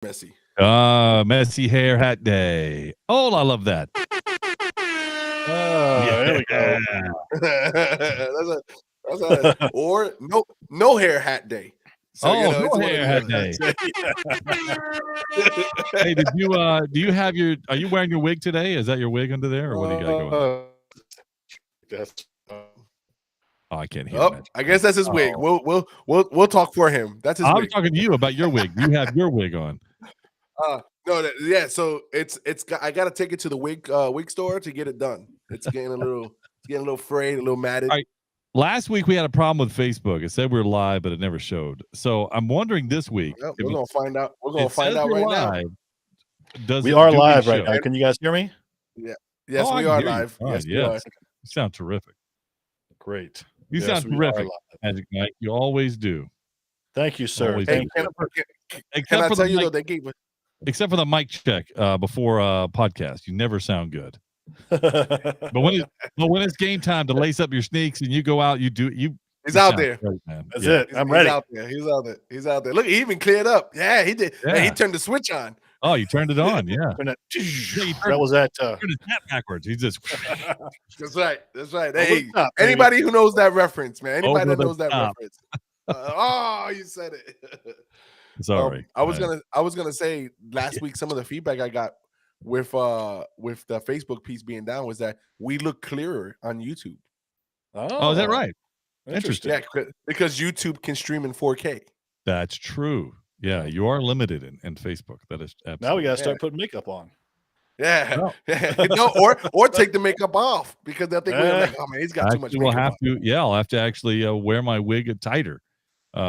Messy. Messy hair hat day. Oh, I love that. There we go. Or no hair hat day. So no hair hat day. Hey, do you have are you wearing your wig today? Is that your wig under there, or what do you got going on? Oh, I can't hear. I guess that's his wig. We'll talk for him. That's his wig. I'm talking to you about your wig. You have your wig on. No, so it's I gotta take it to the wig store to get it done. It's getting a little frayed, a little matted. All right. Last week we had a problem with Facebook. It said we were live, but it never showed. So I'm wondering this week. Well, we're gonna find out. We're gonna find out right now. We are live right now. Can you guys hear me? Yeah. Yes, we are live. Yes, we are. You sound terrific. Great. You sound terrific, Magic Mike. You always do. Thank you, sir. Hey, can I tell you though, they gave it. Except for the mic check before podcast, you never sound good. but when it's game time to lace up your sneaks and you go out, He's out there. Great, man. That's it. I'm ready. He's out there. Look, he even cleared up. Yeah, he did. Yeah. He turned the switch on. Oh, you turned it on. Yeah. That was that. Turned his hat backwards. He just. That's right. Hey, anybody who knows that reference, man. Anybody that knows that reference. You said it. Sorry. I was gonna say last week some of the feedback I got with the Facebook piece being down was that we look clearer on YouTube. Oh, is that right? Interesting. Yeah, because YouTube can stream in 4K. That's true. Yeah, you are limited in Facebook. That is absolutely. Now we gotta start putting makeup on. Yeah. or take the makeup off because they'll think we're like, oh man, he's got too much makeup. I'll have to actually wear my wig tighter. Hey,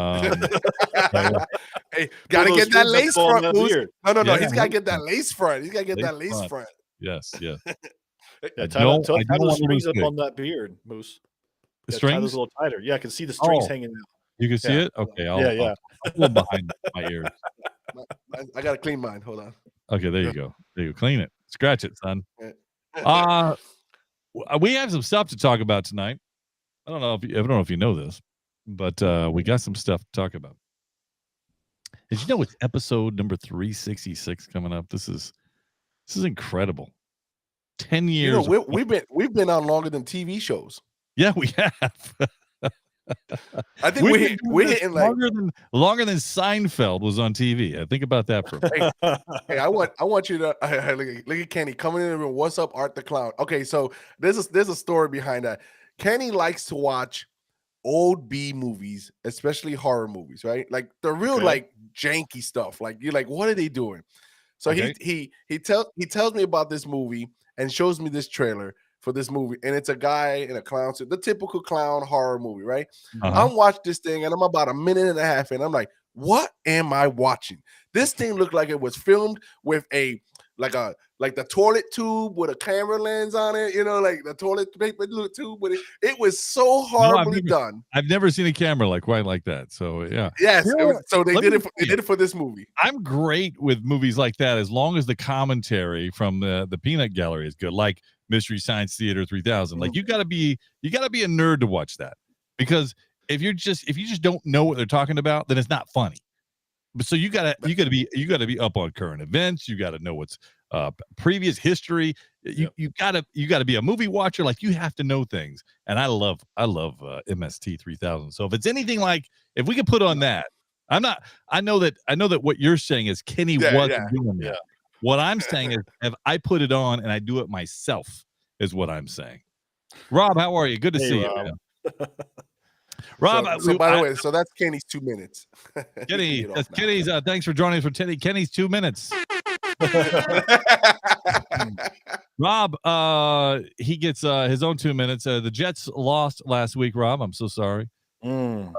gotta get that lace front. No. He's gotta get that lace front. Yes. Tie those strings up on that beard, Moose. Strings? Tie those a little tighter. Yeah, I can see the strings hanging out. You can see it? Okay. I'll pull behind my ears. I gotta clean mine. Hold on. Okay, there you go. Clean it. Scratch it, son. We have some stuff to talk about tonight. I don't know if you know this, but we got some stuff to talk about. Did you know it's episode number 366 coming up? This is incredible. 10 years. We've been on longer than TV shows. Yeah, we have. I think we're hitting longer than Seinfeld was on TV. Think about that for a minute. Hey, I want you to look at Kenny coming in the room. What's up, Art the Clown? Okay, so there's a story behind that. Kenny likes to watch old B movies, especially horror movies, right? Like the real like janky stuff. Like you're like, what are they doing? So he tells me about this movie and shows me this trailer for this movie, and it's a guy in a clown suit, the typical clown horror movie, right? I'm watching this thing, and I'm about a minute and a half in. I'm like, what am I watching? This thing looked like it was filmed with like the toilet tube with a camera lens on it, like the toilet paper tube with it. It was so horribly done. I've never seen a camera quite like that. So yeah. Yes. So they did it for this movie. I'm great with movies like that as long as the commentary from the peanut gallery is good, like Mystery Science Theater 3000. Like you gotta be a nerd to watch that, because if you just don't know what they're talking about, then it's not funny. But so you gotta be up on current events. You gotta know what's previous history. You gotta be a movie watcher. Like you have to know things. And I love MST 3000. So if it's anything like, if we could put on that, I know that what you're saying is Kenny wasn't doing that. What I'm saying is, if I put it on and I do it myself, is what I'm saying. Rob, how are you? Good to see you, man. Rob, so by the way, so that's Kenny's 2 minutes. Kenny, that's Kenny's. Thanks for joining us for Kenny's 2 minutes. Rob, he gets his own 2 minutes. The Jets lost last week. Rob, I'm so sorry. It's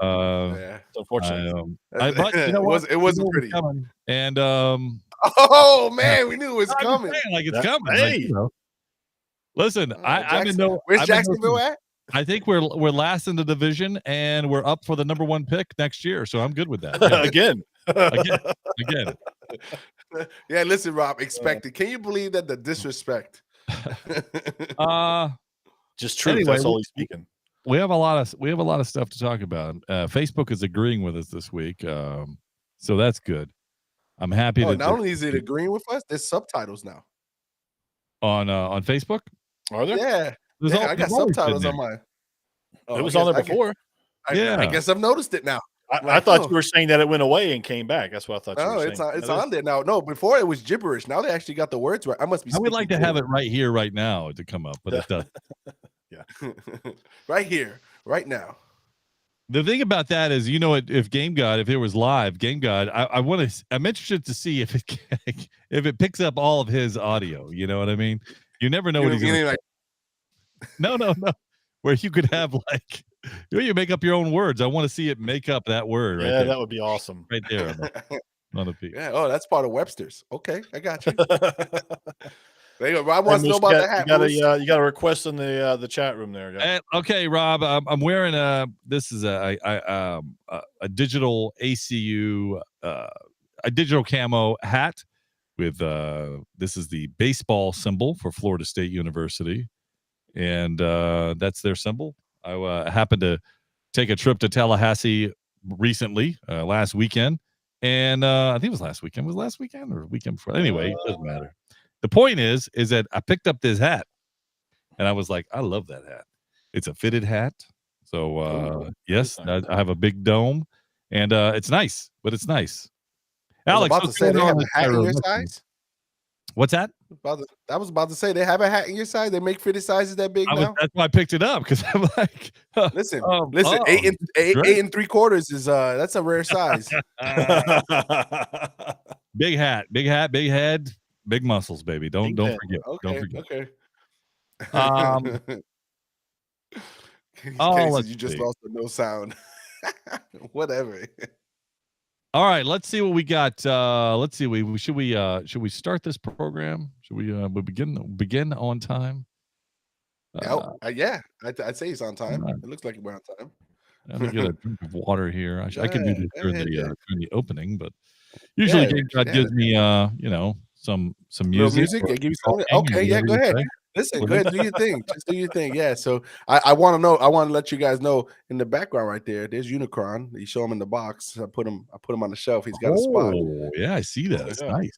unfortunate. But you know what? It wasn't pretty. Coming. And oh man, we knew it was coming. Like it's coming. Hey. Listen, I'm in no. Where's Jacksonville at? I think we're last in the division, and we're up for the number 1 pick next year. So I'm good with that. Yeah. Again. Yeah, listen, Rob. Expected. Can you believe that the disrespect? Just true. Anyway, that's all he's speaking. We have a lot of stuff to talk about. Facebook is agreeing with us this week, so that's good. I'm happy Oh, that not only is it agreeing with us, there's subtitles now. on Facebook. Are there? Yeah, There's I got there's always been subtitles there. on mine. Oh, It was on there before. I Yeah. guess I've noticed it now. I thought you were saying that it went away and came back. That's what I thought you No, were it's saying. it's on there now. No, before it was gibberish. Now they actually got the words right. I must be. I would like to speaking have it right here, right now, to come up, but it doesn't. right here, right now. The thing about that is, if Game God, if it was live, Game God, I'm interested to see if it picks up all of his audio. You know what I mean? You never know what he's going to like. No. Where you could have like, you make up your own words. I want to see it make up that word. Yeah, right there. That would be awesome. Right there. On the piece. Yeah. Oh, that's part of Webster's. Okay, I got you. Rob wants to know about the hat. You got a request in the chat room there. Okay, Rob. I'm wearing this is a digital ACU a digital camo hat with this is the baseball symbol for Florida State University, and that's their symbol. I happened to take a trip to Tallahassee recently, last weekend, and I think it was last weekend. Was it last weekend or weekend before? Anyway, it doesn't matter. The point is that I picked up this hat, and I was like, I love that hat. It's a fitted hat, so yes, I have a big dome, and it's nice, but it's nice. Alex, I was about to say they have a hat in your size. What's that? I was about to say they have a hat in your size. They make fitted sizes that big now. That's why I picked it up, because I'm like, listen, 8 3/4 is that's a rare size. Big hat, big head, big muscles, baby. Don't forget. Okay, don't forget. Okay. You just lost the no sound. Whatever. All right, let's see what we got. Let's see. Should we start this program? Should we begin on time? Yeah, I'd say it's on time. It looks like we're on time. Let me get a drink of water here. I can do this during the opening, but usually Game God gives me some music. Give you something. Okay, yeah, go ahead. Listen, go ahead, do your thing. Just do your thing. Yeah. So I want to know. I want to let you guys know in the background right there. There's Unicron. You show him in the box. I put him on the shelf. He's got a spot. Oh, yeah, I see that. It's nice.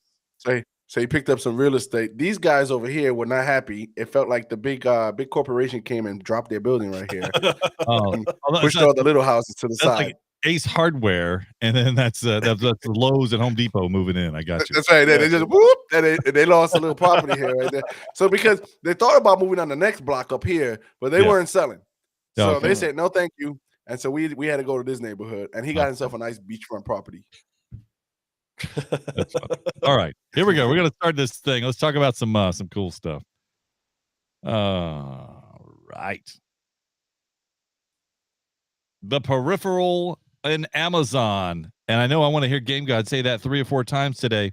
So he picked up some real estate. These guys over here were not happy. It felt like the big corporation came and dropped their building right here. Pushed all the little houses to the side. Like Ace Hardware, and then that's Lowe's and Home Depot moving in. I got you. That's right. They just whoop, and they lost a little property here right there. So because they thought about moving on the next block up here, but they weren't selling. So they said no, thank you. And so we had to go to this neighborhood, and he got himself a nice beachfront property. All right, here we go. We're gonna start this thing. Let's talk about some cool stuff. Right. The Peripheral in Amazon, and I know I want to hear Game God say that 3 or 4 times today.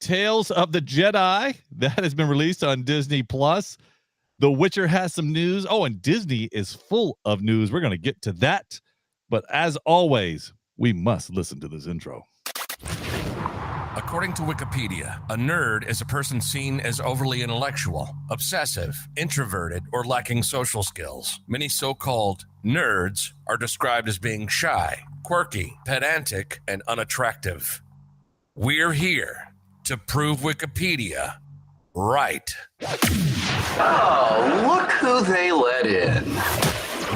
Tales of the Jedi, that has been released on Disney Plus. The Witcher has some news. Oh, and Disney is full of news. We're going to get to that, but as always, we must listen to this intro. According to Wikipedia, a nerd is a person seen as overly intellectual, obsessive, introverted, or lacking social skills. Many so-called nerds are described as being shy, quirky, pedantic, and unattractive. We're here to prove Wikipedia right. Oh, look who they let in.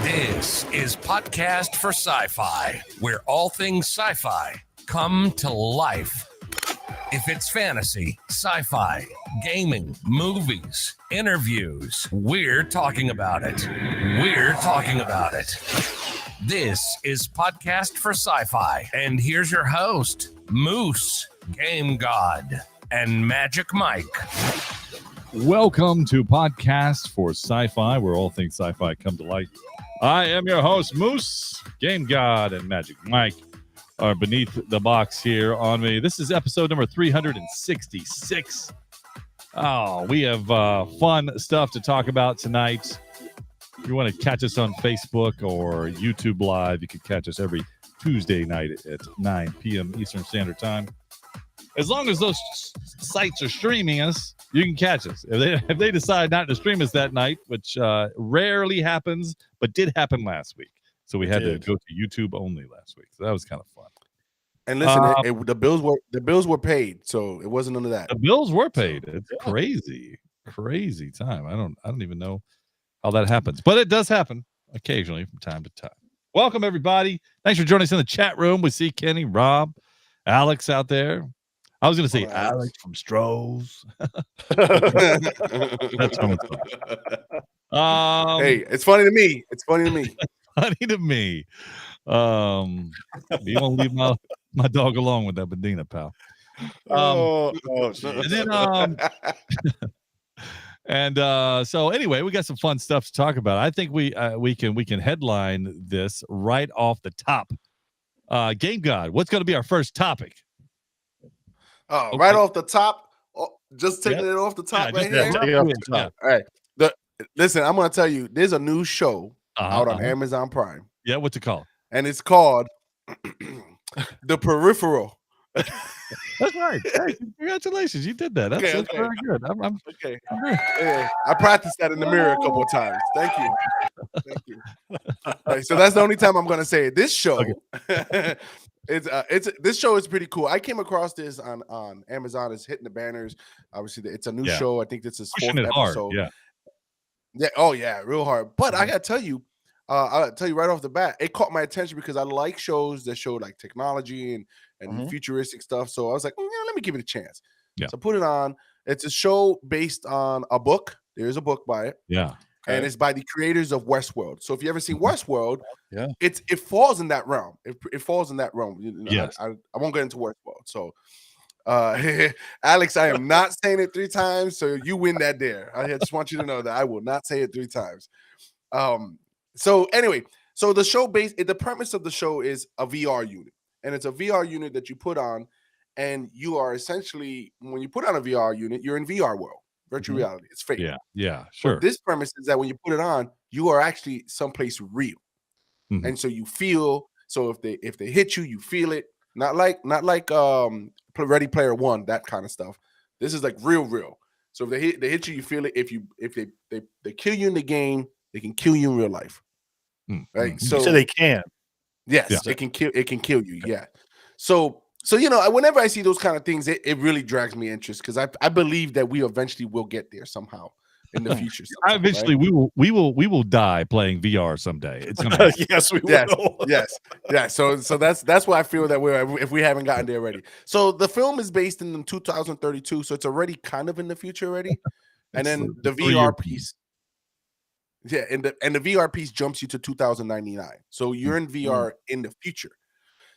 This is Podcast for Sci-Fi, where all things sci-fi come to life. If it's fantasy, sci-fi, gaming, movies, interviews, we're talking about it. We're talking about it. This is Podcast for Sci-Fi, and here's your host, Moose, Game God, and Magic Mike. Welcome to Podcast for Sci-Fi, where all things sci-fi come to life. I am your host, Moose, Game God, and Magic Mike are beneath the box here on me. This is episode number 366. Oh, we have fun stuff to talk about tonight. If you want to catch us on Facebook or YouTube Live, you can catch us every Tuesday night at 9 p.m. Eastern Standard Time. As long as those sites are streaming us, you can catch us. If they decide not to stream us that night, which rarely happens, but did happen last week. So we had to go to YouTube only last week. So that was kind of fun. And listen, the bills were paid, so it wasn't none of that. The bills were paid. It's crazy time. I don't even know how that happens, but it does happen occasionally from time to time. Welcome everybody. Thanks for joining us in the chat room. We see Kenny, Rob, Alex out there. I was going to say Alex from Stroh's. That's so much fun. Hey, it's funny to me. It's funny to me. Funny to me. You won't leave my dog alone with that Medina, pal. And then so anyway, we got some fun stuff to talk about. I think we can headline this right off the top. Game God, what's going to be our first topic? Okay. Right off the top, just taking it off the top right here. Take it off the top. All right. Listen, I'm going to tell you, there's a new show out on Amazon Prime. Yeah, what's it called? And it's called The Peripheral. That's right. Hey, congratulations, you did that. That's very good. I'm okay. Yeah, I practiced that in the mirror a couple of times. Thank you. Right, so that's the only time I'm going to say it. This show, this show is pretty cool. I came across this on Amazon. It's hitting the banners. Obviously, it's a new show. I think this is fourth episode. Yeah. Oh yeah, real hard. But I gotta tell you, I'll tell you right off the bat, it caught my attention because I like shows that show like technology and futuristic stuff. So I was like, let me give it a chance. Yeah. So I put it on. It's a show based on a book. There's a book by it. Yeah. And it's by the creators of Westworld. So if you ever seen Westworld, it falls in that realm. It falls in that realm. Yes. I won't get into Westworld. So Alex, I am not saying it 3 times, so you win that dare. I just want you to know that I will not say it 3 times. So anyway, so the premise of the show is a VR unit, and it's a VR unit that you put on, and you are essentially, when you put on a VR unit, you're in VR world, virtual reality. It's fake. Yeah, sure. But this premise is that when you put it on, you are actually someplace real, and so you feel. So if they hit you, you feel it. Not like Ready Player One, that kind of stuff. This is like real. So if they hit you, you feel it. If they kill you in the game, they can kill you in real life. Right. So they can. Yes, it can kill you. Yeah. So whenever I see those kind of things, it really drags me interest because I believe that we eventually will get there somehow in the future. Eventually, right? we will die playing VR someday. It's gonna happen. Yes, we will. Yes. So that's why I feel that if we haven't gotten there already. So the film is based in 2032, so it's already kind of in the future already. And then the VR piece. Yeah, and the VR piece jumps you to 2099. So you're in VR in the future.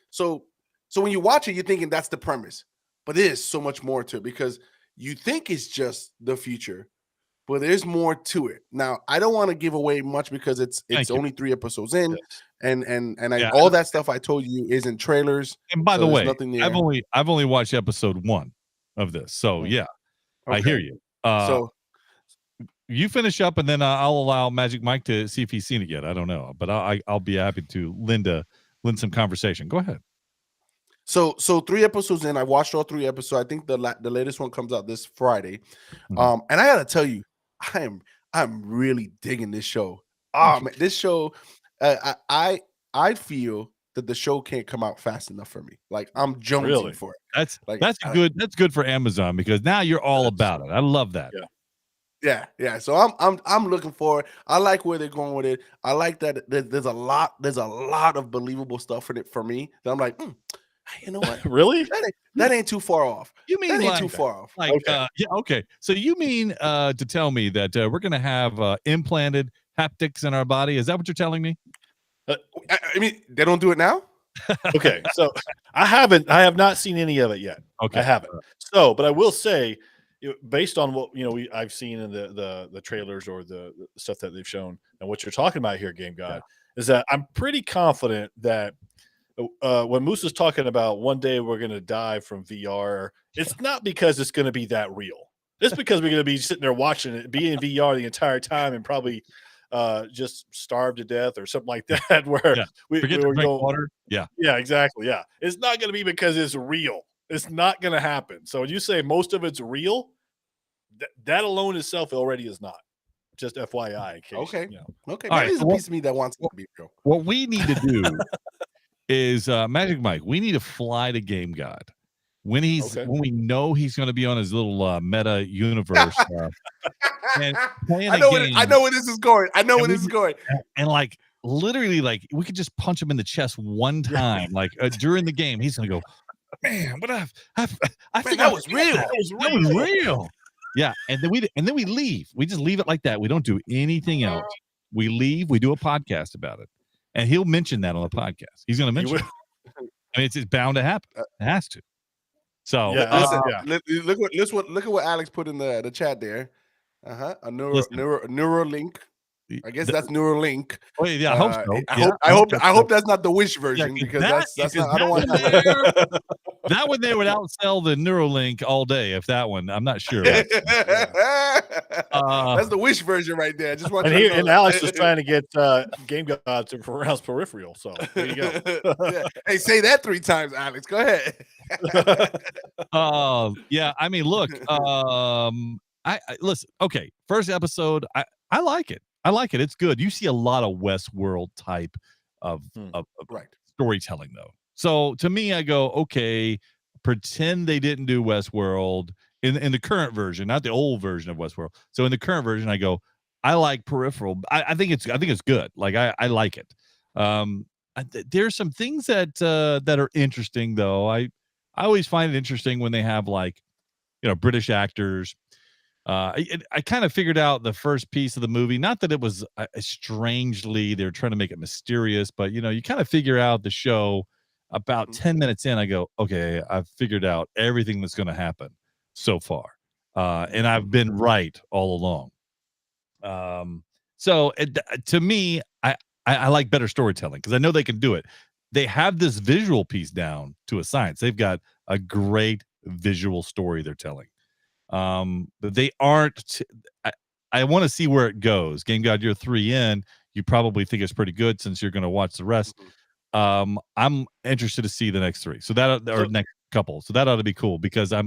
So when you watch it, you're thinking that's the premise, but there's so much more to it because you think it's just the future, but there's more to it. Now, I don't want to give away much because it's only 3 episodes in, and all that stuff I told you is in trailers. And by the way, I've only watched episode 1 of this, so I hear you. So you finish up, and then I'll allow Magic Mike to see if he's seen it yet. I don't know, but I'll be happy to lend some conversation. Go ahead. So 3 episodes in, I watched all 3 episodes. I think the latest one comes out this Friday. And I gotta tell you, I'm really digging this show. Man, this show, I feel that the show can't come out fast enough for me. Like I'm jonesing for it. That's good for Amazon because now you're all about it. I love that. Yeah. So I'm looking for it. I like where they're going with it. I like that there's a lot of believable stuff in it for me. That I'm like, you know what? Really? That ain't too far off. You mean that ain't too far off? Like, okay. So you mean to tell me that we're gonna have implanted haptics in our body? Is that what you're telling me? I mean, they don't do it now. Okay, so I have not seen any of it yet. Okay, I haven't. So, but I will say, based on what I've seen in the trailers or the stuff that they've shown, and what you're talking about here, Game God, is that I'm pretty confident that when Moose is talking about one day we're going to die from VR, it's not because it's going to be that real. It's because we're going to be sitting there watching it, be in VR the entire time, and probably just starve to death or something like that. Where we forget to drink water. Yeah, exactly. Yeah, it's not going to be because it's real. It's not going to happen. So when you say most of it's real, that alone itself already is not. Just FYI. In case, okay. Okay. There's a piece of me that wants it to be real. What we need to do is Magic Mike. We need to fly to Game God when we know he's going to be on his little meta universe and playing I a know game. I know where this is going. And like literally, like we could just punch him in the chest one time, like during the game. He's going to go, man, what I think that was real. That was real. Yeah, and then we leave. We just leave it like that. We don't do anything else. We leave. We do a podcast about it, and he'll mention that on the podcast. He's going to mention it. I mean, it's bound to happen. It has to. So look at what Alex put in the chat there. A Neuralink. I guess that's Neuralink. Oh, yeah, I hope so. I hope that's not the Wish version because that's not. I don't want that. That one they would outsell the Neuralink all day. If that one, I'm not sure. That's the Wish version right there. Just want and Alex was trying to get Game God to pronounce Peripheral. So there you go. Hey, say that 3 times, Alex. Go ahead. Yeah. I mean, look. I listen. Okay, first episode. I like it. I like it. It's good. You see a lot of Westworld type of storytelling, though. So to me, I go, okay, pretend they didn't do Westworld in the current version, not the old version of Westworld. So in the current version, I go, I like Peripheral. I think it's good. Like I like it. There's some things that are interesting, though. I always find it interesting when they have like, British actors. I kind of figured out the first piece of the movie, not that it was strangely they're trying to make it mysterious, but you kind of figure out the show about 10 minutes in. I go, okay, I've figured out everything that's going to happen so far, and I've been right all along. So to me, I like better storytelling because I know they can do it. They have this visual piece down to a science. They've got a great visual story they're telling. But they aren't. I want to see where it goes. Game God, you're 3 in. You probably think it's pretty good since you're going to watch the rest. I'm interested to see the next 3. So that or next couple. So that ought to be cool because I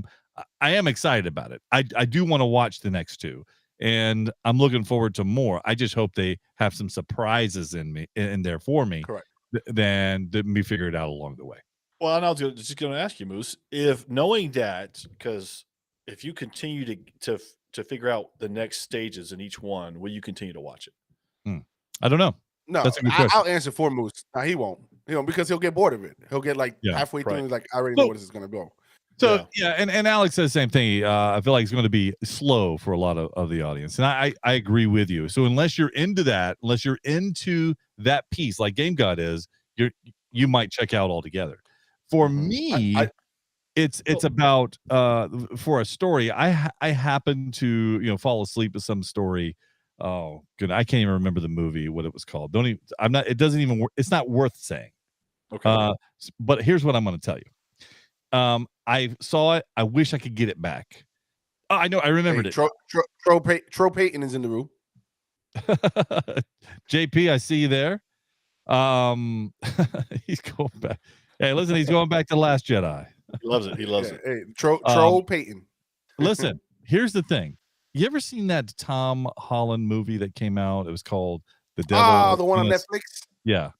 am excited about it. I do want to watch the next 2, and I'm looking forward to more. I just hope they have some surprises in there for me. Correct. Than me figure it out along the way. Well, and I was just going to ask you, Moose, if knowing that, because if you continue to figure out the next stages in each one, will you continue to watch it? I don't know. No, that's a good question. I'll answer for Moose. No, he won't. Because he'll get bored of it. He'll get like halfway through and he's like, I already know where this is going to go. So and Alex says the same thing. I feel like it's going to be slow for a lot of the audience, and I agree with you. So unless you're into that, unless you're into that piece, like Game God is, you might check out altogether. For me, it's about for a story. I happen to fall asleep to some story. Oh, good. I can't even remember the movie, what it was called. It's not worth saying. Okay. But here's what I'm going to tell you. I saw it. I wish I could get it back. Oh, I know. I remembered it. Tro Payton is in the room. JP, I see you there. He's going back. Hey, listen, he's going back to The Last Jedi. He loves it. He loves it. Hey, Tro Payton. Listen, here's the thing. You ever seen that Tom Holland movie that came out? It was called The Devil. Oh, the one on Netflix? Yeah.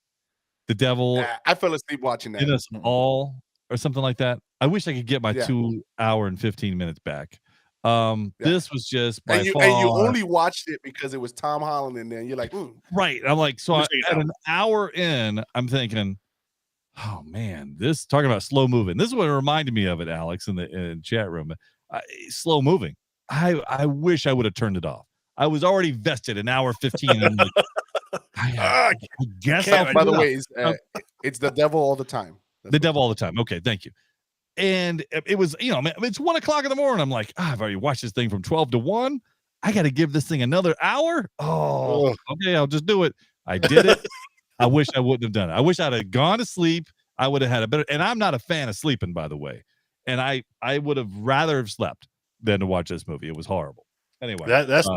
The Devil. I fell asleep watching that. In Us All or something like that. I wish I could get my 2 hour and 15 minutes back. This was just by far. And you only watched it because it was Tom Holland in there. And you're like, right. I'm like, so at an hour in, I'm thinking, oh man, this talking about slow moving. This is what it reminded me of it, Alex, in the chat room. Slow moving. I wish I would have turned it off. I was already vested an hour 15. And I'm like, I guess. By the way, it's the devil all the time. The devil all the time. Okay, thank you. And it was, it's 1 o'clock in the morning. I'm like, I've already watched this thing from 12 to 1. I got to give this thing another hour. Oh, okay, I'll just do it. I did it. I wish I wouldn't have done it. I wish I'd have gone to sleep. I would have had a better. And I'm not a fan of sleeping, by the way. And I would have rather have slept than to watch this movie. It was horrible. Anyway, that's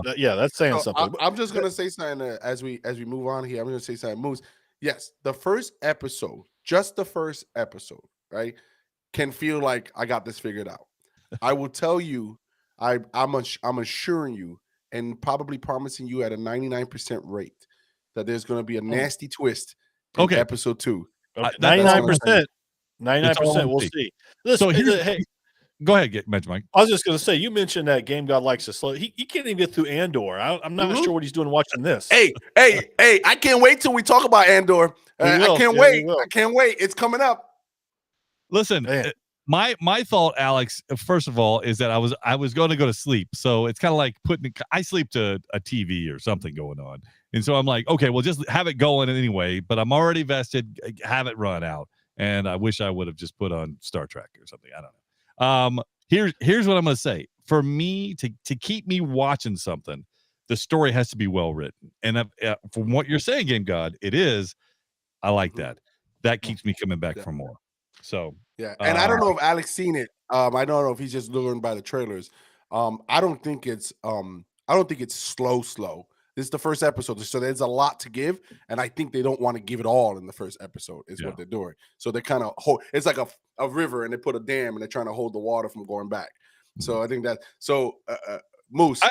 saying something. I'm just gonna say something as we move on here. I'm gonna say something. Moose, yes, the first episode, just the first episode, right, can feel like I got this figured out. I will tell you, I'm assuring you, and probably promising you at a 99% rate that there's going to be a nasty twist in episode 2. Okay. That's 99%. That's all 99%. I'm We'll saying. see. Listen, hey, Go ahead, Mike. I was just going to say, you mentioned that Game God likes to slow. He can't even get through Andor. I'm not sure what he's doing watching this. Hey, I can't wait till we talk about Andor. I can't wait. I can't wait. It's coming up. Listen, my thought, Alex, first of all, is that I was going to go to sleep. So it's kind of like I sleep to a TV or something going on. And so I'm like, okay, well, just have it going anyway, but I'm already vested, have it run out. And I wish I would have just put on Star Trek or something. I don't know. Here's what I'm going to say. For me to keep me watching something, the story has to be well written. And from what you're saying, Game God, it is. I like that. That keeps me coming back for more. So yeah, and I don't know if Alex seen it. I don't know if he's just lured by the trailers. I don't think it's slow. This is the first episode, so there's a lot to give, and I think they don't want to give it all in the first episode. Is what they're doing. So they kind of hold. It's like a river, and they put a dam, and they're trying to hold the water from going back. So I think that. So Moose,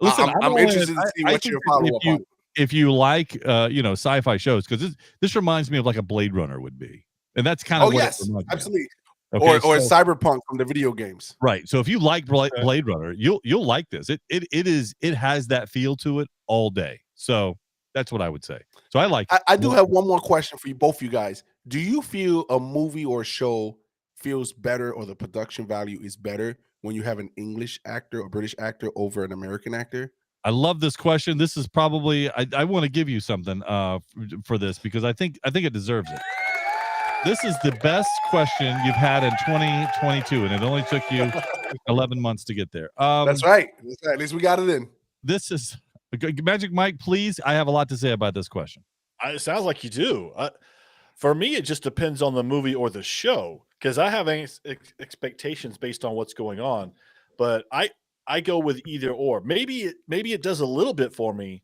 listen, I'm interested to see what your follow up on. If you like, sci-fi shows, because this reminds me of like a Blade Runner would be, and that's kind of absolutely. Okay, or Cyberpunk from the video games, right? So if you like Blade Runner, you'll like this. It has that feel to it all day. So that's what I would say. So I like. I do have one more question for you, both you guys. Do you feel a movie or show feels better, or the production value is better when you have an English actor or British actor over an American actor? I love this question. This is probably I want to give you something for this, because I think it deserves it. This is the best question you've had in 2022, and it only took you 11 months to get there. That's right. At least we got it in. This is Magic Mike, please. I have a lot to say about this question. It sounds like you do. For me, it just depends on the movie or the show, because I have expectations based on what's going on. But I go with either or. Maybe it does a little bit for me,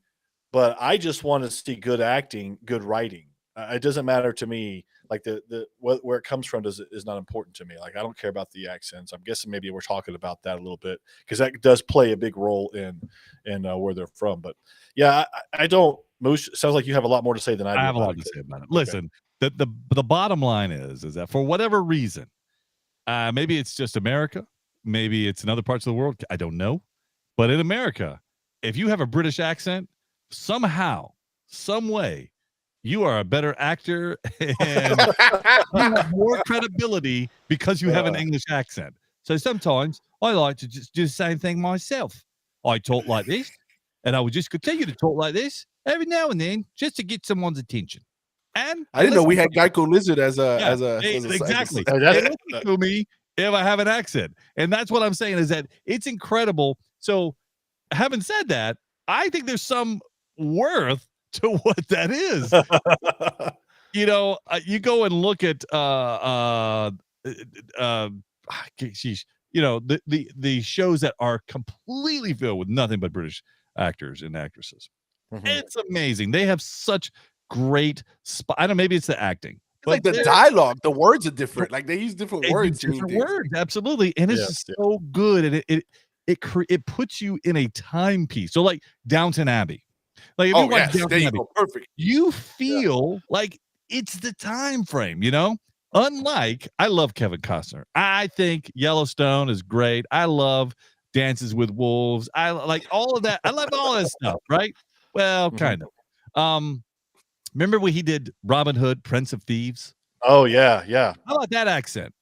but I just want to see good acting, good writing. It doesn't matter to me. Like where it comes from is not important to me. Like, I don't care about the accents. I'm guessing maybe we're talking about that a little bit, because that does play a big role in where they're from. But yeah, I don't. Moose, sounds like you have a lot more to say than I do. I have a lot to say about it. Listen, the bottom line is that for whatever reason, maybe it's just America, maybe it's in other parts of the world, I don't know. But in America, if you have a British accent, somehow, some way, you are a better actor and you have more credibility because you have an English accent. So sometimes I like to just do the same thing myself. I talk like this, and I would just continue to talk like this every now and then just to get someone's attention. And I didn't know we had Geico Lizard as a exactly. Listen to me if I have an accent, and that's what I'm saying, is that it's incredible. So, having said that, I think there's some worth to what that is. You go and look at the shows that are completely filled with nothing but British actors and actresses. Mm-hmm. It's amazing. They have such great I don't know, maybe it's the acting. It's like the dialogue, the words are different. Like, they use different words. Different words, absolutely. And it's just so good, and it puts you in a timepiece. So like Downton Abbey. Like, if you watch Downton Abbey, perfect. You feel like it's the time frame, Unlike, I love Kevin Costner. I think Yellowstone is great. I love Dances with Wolves. I like all of that. I love all that stuff, right? Well, kind of. Remember when he did Robin Hood, Prince of Thieves? Oh yeah. How about that accent?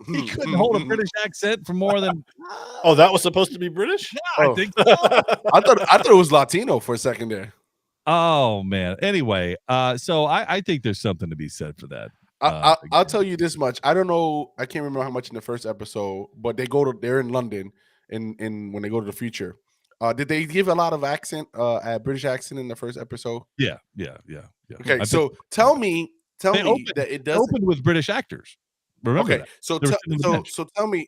He couldn't hold a British accent for more than. Oh, that was supposed to be British? Yeah, I think so. I thought it was Latino for a second there. Oh man. Anyway, so I think there's something to be said for that. I'll tell you this much. I don't know. I can't remember how much in the first episode, but they're in London, in when they go to the future. Did they give a lot of accent, British accent in the first episode? Yeah. Okay, so tell me that it does open with British actors. Remember? Okay, so tell me,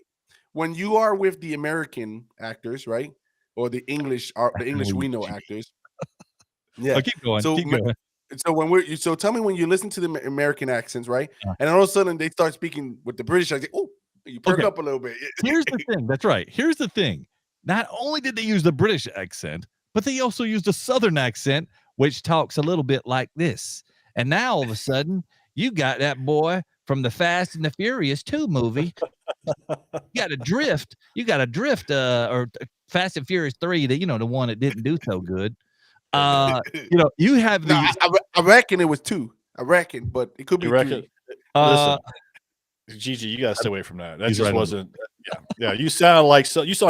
when you are with the American actors, right, or the English we know actors. Yeah, keep going. So tell me when you listen to the American accents, right, and all of a sudden they start speaking with the British accent. Oh, you perk up a little bit. Here's the thing. That's right. Here's the thing. Not only did they use the British accent, but they also used a Southern accent, which talks a little bit like this. And now all of a sudden, you got that boy from the Fast and the Furious 2 movie. You got a drift, or Fast and Furious 3, the one that didn't do so good. You have No, these. I reckon it was 2. I reckon, but it could be You reckon? 3. Listen, Gigi, you gotta stay away from that. That He's just right on. wasn't. Yeah. You sound like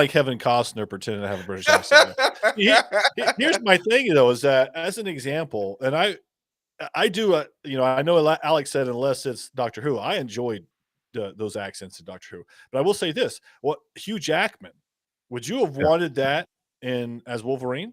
Kevin Costner pretending to have a British accent. Here's my thing, though, is that as an example, and I do, I know Alex said unless it's Doctor Who, I enjoyed those accents in Doctor Who, but I will say this: Hugh Jackman, would you have wanted that as Wolverine?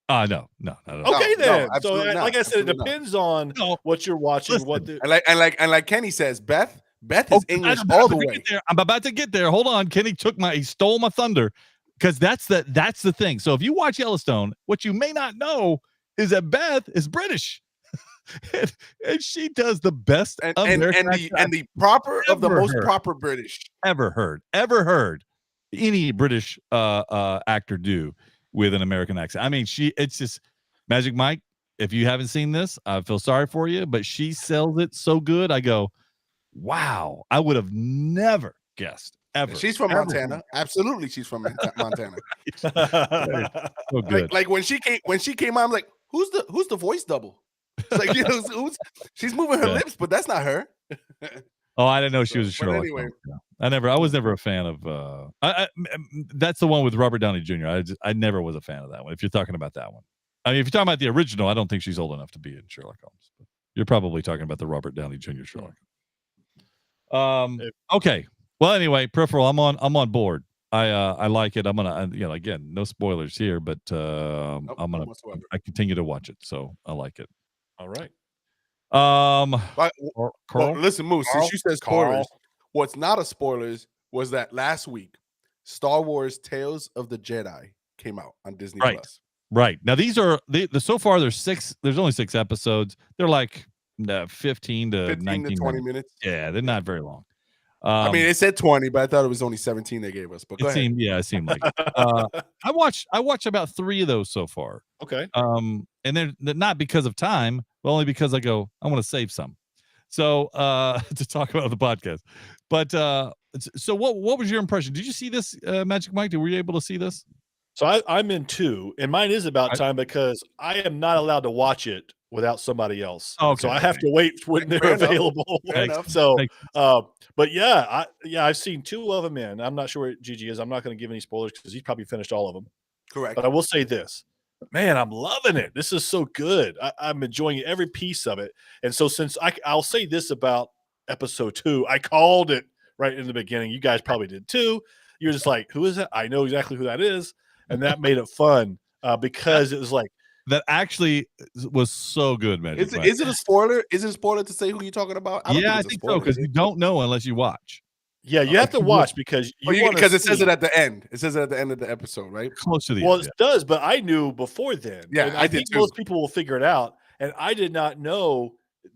No. Okay, then. So, absolutely not. like I said, it Absolutely not. depends on what you're watching. Listen, And like Kenny says, Beth is English all the way. I'm about to get there. Hold on. Kenny he stole my thunder, because that's the thing. So if you watch Yellowstone, what you may not know is that Beth is British. and she does the best And American the proper of the most heard. proper British ever heard any British actor do with an American accent. I mean, it's just Magic Mike. If you haven't seen this, I feel sorry for you, but she sells it so good. I go, wow, I would have never guessed ever. She's from Montana. Absolutely, she's from Montana. So good. Like when she came out, I'm like, who's the voice double? It's like, she's moving her lips, but that's not her. Oh, I didn't know she was a But Sherlock. anyway. Holmes. I was never a fan of. That's the one with Robert Downey Jr. I never was a fan of that one. If you're talking about that one, I mean, if you're talking about the original, I don't think she's old enough to be in Sherlock Holmes. But you're probably talking about the Robert Downey Jr. Sherlock. Okay. Well, anyway, Peripheral. I'm on board. I like it. I'm gonna, again, no spoilers here, but I'm gonna. I continue to watch it, so I like it. All right. Well, listen, Moose, since you said spoilers, Carl. what's not a spoilers was that last week, Star Wars Tales of the Jedi came out on Disney Right. Plus. Right. Now these are so far there's only 6 episodes. They're like 15 to 19 to 20 minutes. Yeah, they're not very long. I mean, it said 20, but I thought it was only 17 they gave us. But go ahead. It seemed like it. I watched about 3 of those so far. Okay. And they're not because of time, but only because I want to save some. So to talk about the podcast. But so what was your impression? Did you see this, Magic Mike? Were you able to see this? So I'm in 2, and mine is about time because I am not allowed to watch it without somebody else. Okay. So I have to wait when they're available. Fair enough. So, but I've seen 2 of them in. I'm not sure where Gigi is. I'm not going to give any spoilers because he's probably finished all of them. Correct. But I will say this. Man, I'm loving it. This is so good. I'm enjoying every piece of it. And so since I'll say this about episode 2, I called it right in the beginning. You guys probably did too. You're just like, who is that? I know exactly who that is. And that made it fun because it was like, that actually was so good, man. Is it a spoiler? Is it a spoiler to say who you're talking about? I think so, because you don't know unless you watch. Yeah, you have to watch because it says it at the end. It says it at the end of the episode, right? Close to the well, end. it does, but I knew before then. Yeah, and I did think too. most people will figure it out, and I did not know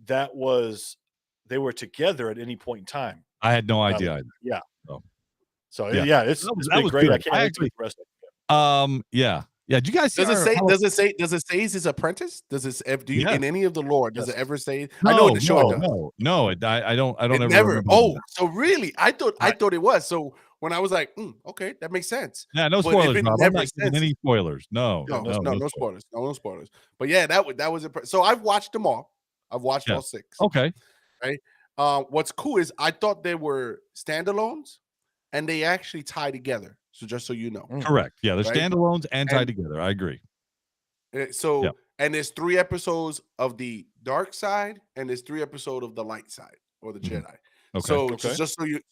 they were together at any point in time. I had no idea either. Yeah. Oh. So Yeah. it's That been was great. good. I can't wait to the rest of it. Yeah. Did you guys see Does it say he's his apprentice? Does it in any of the lore? Does it ever say? No, I know in the show it does. No. I don't It ever never. remember Oh, that. so really? I thought it was. So when I was like, okay, that makes sense. Yeah, no But if spoilers, it Rob. I'm never not giving says- any spoilers. No No spoilers. No spoilers. But yeah, that was impressive. So I've watched them all. I've watched all 6. Okay. What's cool is I thought they were standalones, and they actually tie together. So just so you know, Correct. Yeah, they're Right? standalones and tied And- together. I agree. So Yeah. and there's 3 episodes of the dark side, and there's 3 episodes of the light side or the Mhm. Jedi. Okay. So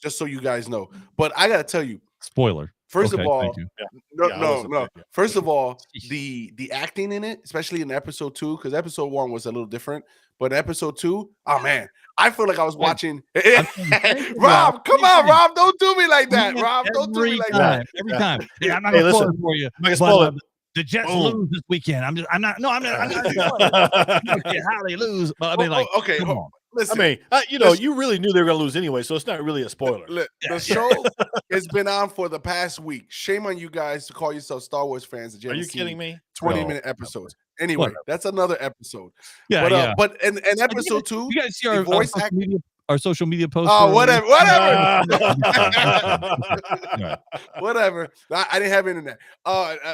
just so you guys know. But I gotta tell you, Spoiler. first Okay, of all, thank you. no. Yeah. First of all, the acting in it, especially in episode 2, because episode 1 was a little different, but episode 2, oh man, I feel like I was watching. Rob, come on, Rob, don't do me like that. Rob, don't do me like that. Every time. Yeah, I'm not Hey, gonna spoil listen, it for you. I'm not gonna but, spoil it. The Jets Boom. lose this weekend. I'm not. Okay, how they lose? But I mean, like, okay, come on. Listen, I mean, Let's- you really knew they were going to lose anyway, so it's not really a spoiler. the show has been on for the past week. Shame on you guys to call yourself Star Wars fans. That Are you haven't seen kidding me? 20-minute episodes. Anyway, Whatever. that's another episode. Yeah, But yeah. but in episode 2, You guys see the our, voice social act- media, our social media posts? oh, for- whatever. Right. Whatever. I didn't have internet.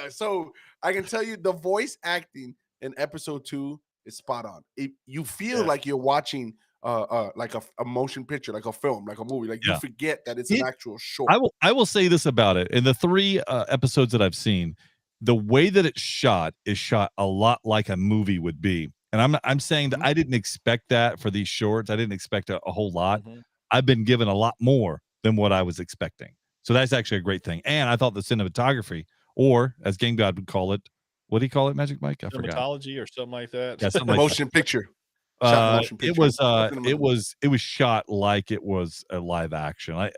So I can tell you the voice acting in episode 2 is spot on. You feel Yeah. like you're watching like a motion picture, like a film, like a movie. Like you Yeah. forget that it's an actual short. I will say this about it. In the 3 episodes that I've seen, the way that it's shot is shot a lot like a movie would be. And I'm saying that I didn't expect that for these shorts. I didn't expect a whole lot. Mhm. I've been given a lot more than what I was expecting. So that's actually a great thing. And I thought the cinematography, or as Game God would call it, what do you call it, Magic Mike? I forgot. Cinematology or something like that. Yeah, something like Motion picture. Shot in motion it picture. was Something in it was shot like it was a live action. I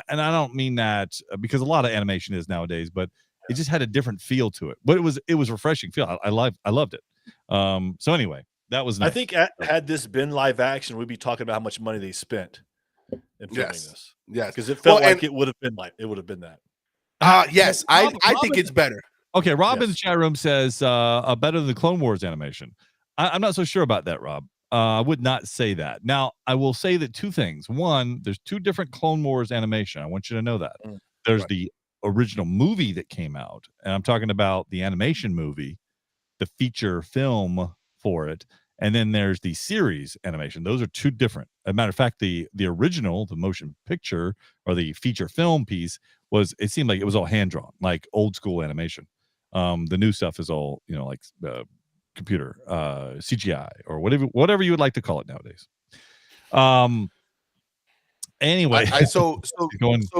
don't mean that because a lot of animation is nowadays, but it just had a different feel to it. But it was refreshing feel. I loved it. So anyway, that was nice. I think had this been live action, we'd be talking about how much money they spent in filming this. Yes. Because it felt Well, like it would have been that. Yes, I think it's better. Okay, Rob in the Yes. chat room says better than the Clone Wars animation. I'm not so sure about that, Rob. I would not say that. Now, I will say that 2 things. One, there's 2 different Clone Wars animation. I want you to know that. There's Right. the original movie that came out, and I'm talking about the animation movie, the feature film for it, and then there's the series animation. Those are 2 different. As a matter of fact, the original, the motion picture or the feature film piece it seemed like it was all hand drawn, like old school animation. The new stuff is all, like computer CGI or whatever you would like to call it nowadays. Anyway, So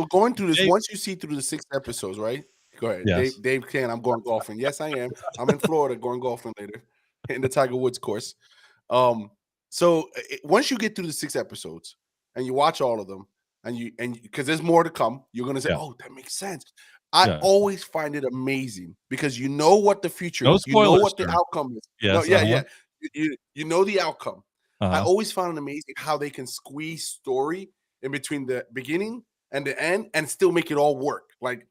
going through this, Dave- once you see through the 6 episodes, right? Go ahead. Yes. Dave can. I'm going golfing. Yes, I am. I'm in Florida going golfing later in the Tiger Woods course. Once you get through the 6 episodes and you watch all of them, and because there's more to come, you're gonna say, Yeah. "Oh, that makes sense." I Yeah. always find it amazing because you know what the future No is. You know spoilers, what the sir. outcome is. Yes, No, uh-huh. You know the outcome. I Uh-huh. always found it amazing how they can squeeze story in between the beginning and the end and still make it all work. Like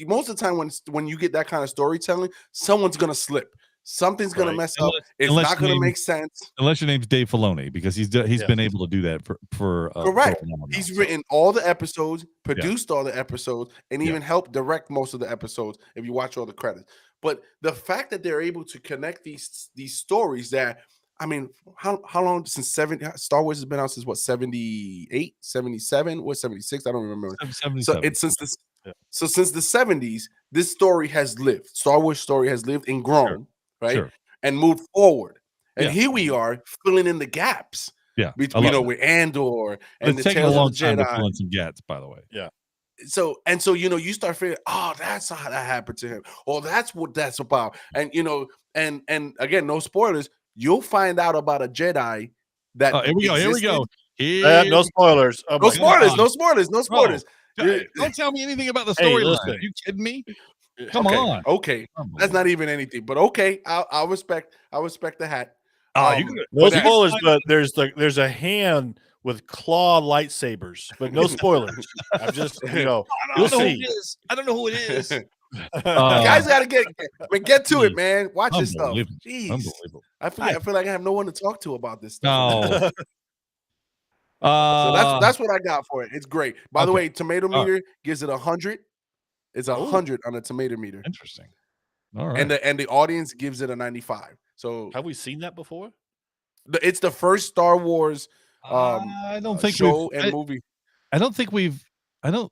most of the time when you get that kind of storytelling, someone's gonna slip. Something's gonna Right. mess up. It's Unless not your gonna name- make sense. Unless your name's Dave Filoni, because he's been able to do that for Correct. a while now, He's so. written all the episodes, produced all the episodes, and even helped direct most of the episodes if you watch all the credits. But the fact that they're able to connect these stories that, I mean, how long since Star Wars has been out since what, 78, 77, what, 76? I don't remember. So 77. it's since the 70s, this story has lived. Star Wars story has lived and grown, right? Sure. And moved forward. And Yeah. here we are filling in the gaps. Yeah, I Between, love that. with Andor and It's the taken a Tales long of the time to Jedi. fill in some gaps, by the way. Yeah. So you start figuring, oh, that's how that happened to him. Or that's what that's about. And and again, no spoilers. You'll find out about a Jedi that Here we go. existed. No spoilers. Oh No my spoilers, God. no spoilers, no spoilers. Don't tell me anything about the Hey, storyline. listen. Are you kidding me? Come Okay, on. okay. That's not even anything, but okay. I'll respect the hat. Oh, No But spoilers, but there's a hand with claw lightsabers, but no spoilers. I'm just you'll see. I don't know who it is. You guys gotta get to it, man. Watch this stuff. Unbelievable. Jeez. Unbelievable. I feel like I have no one to talk to about this stuff. No. So that's what I got for it. It's great. By the Okay. way, tomato All right. meter gives it 100. It's 100 on a tomato meter, Interesting. All right. and the audience gives it a 95. So Have we seen that before? it's the first Star Wars I don't think show we've, and movie. I don't think we've. I don't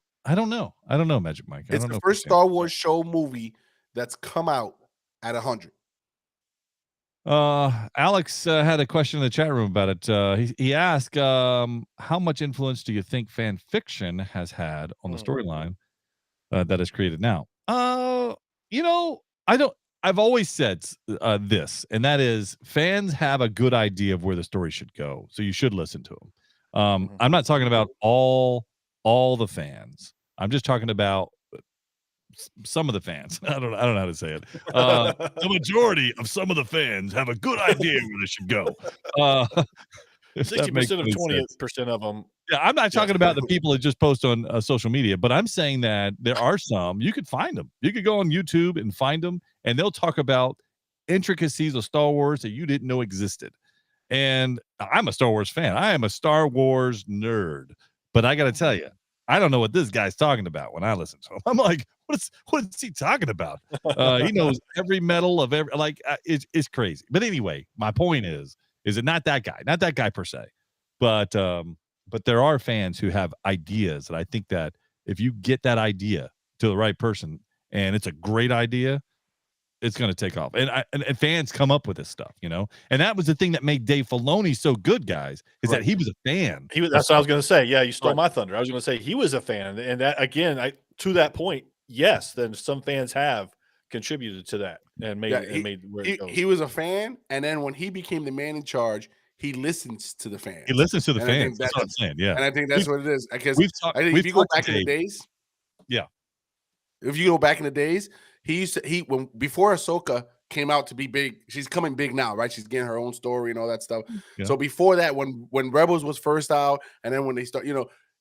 know. I don't know, Magic Mike. I It's don't know the if we've first seen Star Wars show movie that's come out at 100. Alex had a question in the chat room about it. He asked, how much influence do you think fan fiction has had on the storyline that is created now? I don't. I've always said this, and that is, fans have a good idea of where the story should go, so you should listen to them. I'm not talking about all the fans. I'm just talking about some of the fans. I don't know how to say it. The majority of some of the fans have a good idea where they should go. If that makes 60% of any 20% of them. Yeah, I'm not Yeah. talking about the people that just post on social media, but I'm saying that there are some. You could find them. You could go on YouTube and find them, and they'll talk about intricacies of Star Wars that you didn't know existed. And I'm a Star Wars fan. I am a Star Wars nerd. But I got to tell you, I don't know what this guy's talking about when I listen to him. I'm like, what is he talking about? He knows every metal of every it's crazy. But anyway, my point is it not that guy per se, but there are fans who have ideas that I think that if you get that idea to the right person and it's a great idea, it's going to take off. And fans come up with this stuff, and that was the thing that made Dave Filoni so good, guys, is that he was a fan. That's what I was going to say. Yeah, you stole my thunder. I was going to say he was a fan. And that, again, to that point, yes, then some fans have contributed to that and made where it goes. He was a fan, and then when he became the man in charge, he listens to the fans. He listens to the fans. That's what I'm saying. Yeah. And I think that's what it is. Because I think if you go back in the days, if you go back in the days, when before Ahsoka came out to be big, she's coming big now, right? She's getting her own story and all that stuff. Yeah. So before that, when Rebels was first out, and then when they start,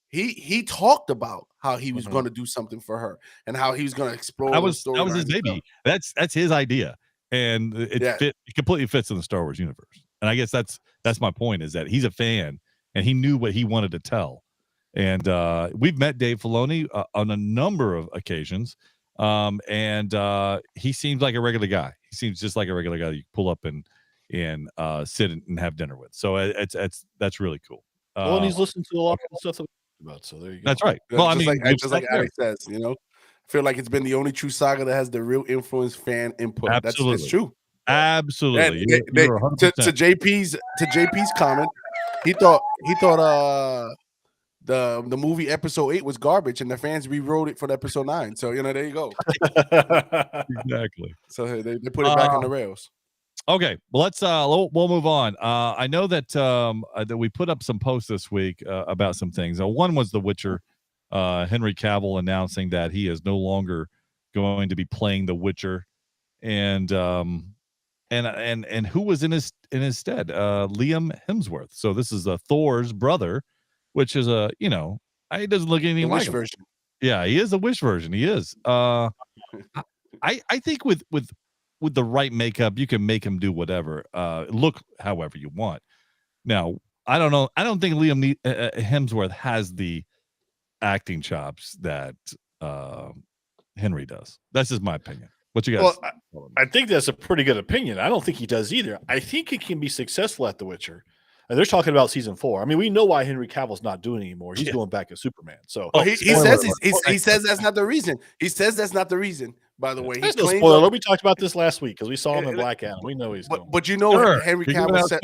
he talked about how he was going to do something for her and how he was going to explore. That was his baby. That's his idea, and it completely fits in the Star Wars universe. And I guess that's my point, is that he's a fan and he knew what he wanted to tell. And we've met Dave Filoni on a number of occasions. And he seems like a regular guy. He seems just like a regular guy that you pull up and sit and have dinner with. So that's really cool. Well, and he's listened to a lot of stuff that we talked about. So there you go. That's right. Well, I mean, just like Alex says, I feel like it's been the only true saga that has the real influence fan input. Absolutely. That's true. Absolutely. To JP's comment, he thought the movie episode 8 was garbage, and the fans rewrote it for the episode 9. So there you go. Exactly. So they put it back on the rails. Okay, well let's we'll move on. I know that we put up some posts this week about some things. One was The Witcher. Henry Cavill announcing that he is no longer going to be playing The Witcher, and who was in his stead? Liam Hemsworth. So this is Thor's brother, which is he doesn't look anything like him. Version. Yeah, he is a Wish version. He is. I think with the right makeup, you can make him do whatever, look however you want. Now, I don't know. I don't think Liam Hemsworth has the acting chops that Henry does. That's just my opinion. What you guys? Well, I think that's a pretty good opinion. I don't think he does either. I think he can be successful at The Witcher. And they're talking about season 4. I mean, we know why Henry Cavill's not doing it anymore. He's going back as Superman. So he says that's not the reason. He says that's not the reason. By the way, he's no spoiler. We talked about this last week because we saw him in Black Adam. We know he's going. But Henry Cavill said